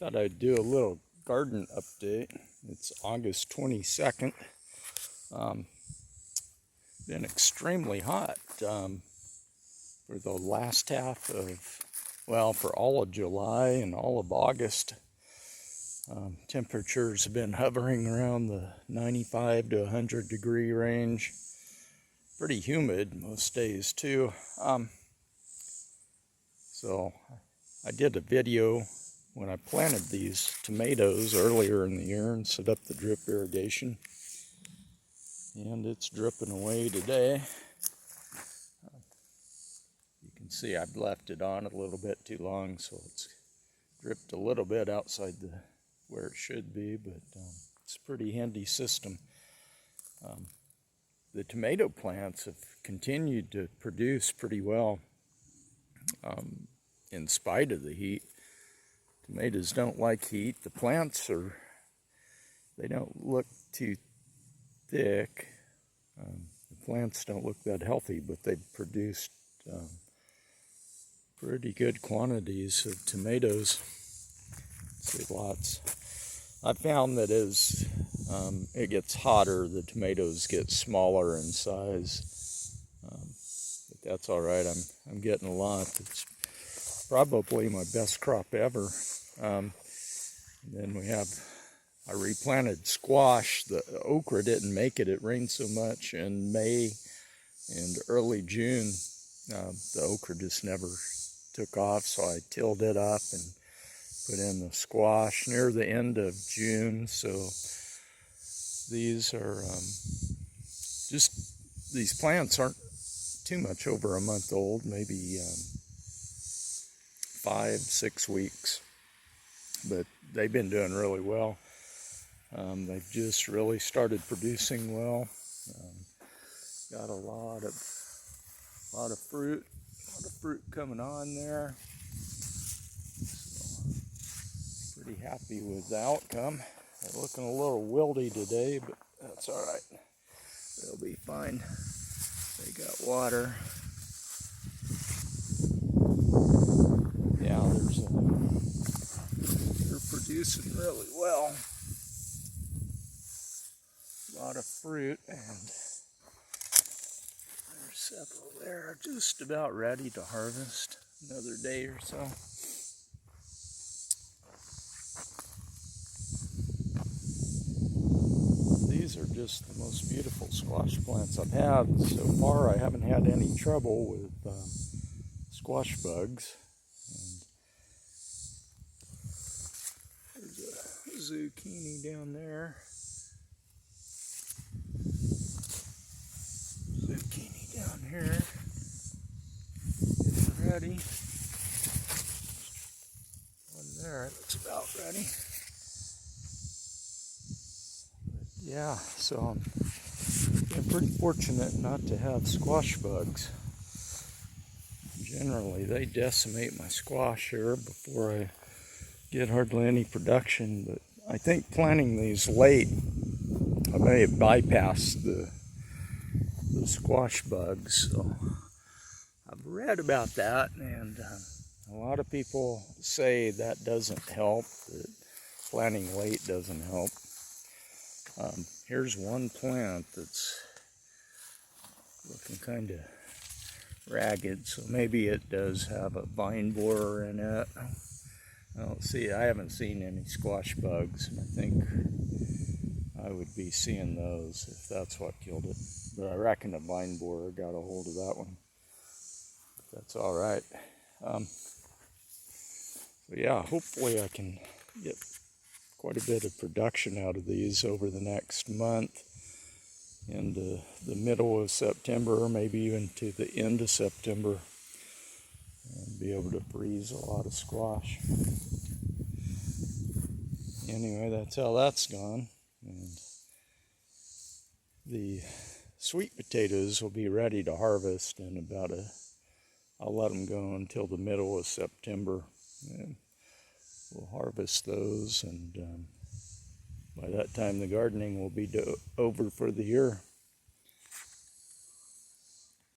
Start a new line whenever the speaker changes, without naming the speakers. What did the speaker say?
Thought I'd do a little garden update. It's August 22nd. Been extremely hot for the last half of, well, for all of July and all of August. Temperatures have been hovering around the 95 to 100 degree range. Pretty humid most days too. So I did a video when I planted these tomatoes earlier in the year and set up the drip irrigation, and it's dripping away today. You can see I've left it on a little bit too long, so it's dripped a little bit outside where it should be, but it's a pretty handy system. The tomato plants have continued to produce pretty well in spite of the heat. Tomatoes don't like heat. The plants they don't look too thick. The plants don't look that healthy, but they've produced pretty good quantities of tomatoes. See, lots. I found that as it gets hotter, the tomatoes get smaller in size. But that's all right. I'm getting a lot. It's probably my best crop ever. And then I replanted squash. The okra didn't make it. It rained so much in May and early June. The okra just never took off, so I tilled it up and put in the squash near the end of June. So these are these plants aren't too much over a month old, maybe 5-6 weeks. But they've been doing really well. They've just really started producing well. Got a lot of fruit coming on there. So, pretty happy with the outcome. They're looking a little wilty today, but that's all right. They'll be fine. They got water. Yeah, they're producing really well. A lot of fruit, and there's several there just about ready to harvest. Another day or so. These are just the most beautiful squash plants I've had so far. I haven't had any trouble with squash bugs. And there's a zucchini down there. Zucchini down here. It's ready. One there, it's about ready. But yeah, so I'm pretty fortunate not to have squash bugs. Generally, they decimate my squash here before I get hardly any production. But I think planting these late, I may have bypassed the squash bugs. So I've read about that, and a lot of people say that doesn't help, that planting late doesn't help. Here's one plant that's looking kind of ragged, so maybe it does have a vine borer in it. I haven't seen any squash bugs, and I think I would be seeing those if that's what killed it. But I reckon a vine borer got a hold of that one. That's all right. So yeah, hopefully I can get quite a bit of production out of these over the next month, into the middle of September, maybe even to the end of September, and be able to freeze a lot of squash. Anyway, that's how that's gone. And the sweet potatoes will be ready to harvest in I'll let them go until the middle of September. And we'll harvest those, and by that time the gardening will be over for the year.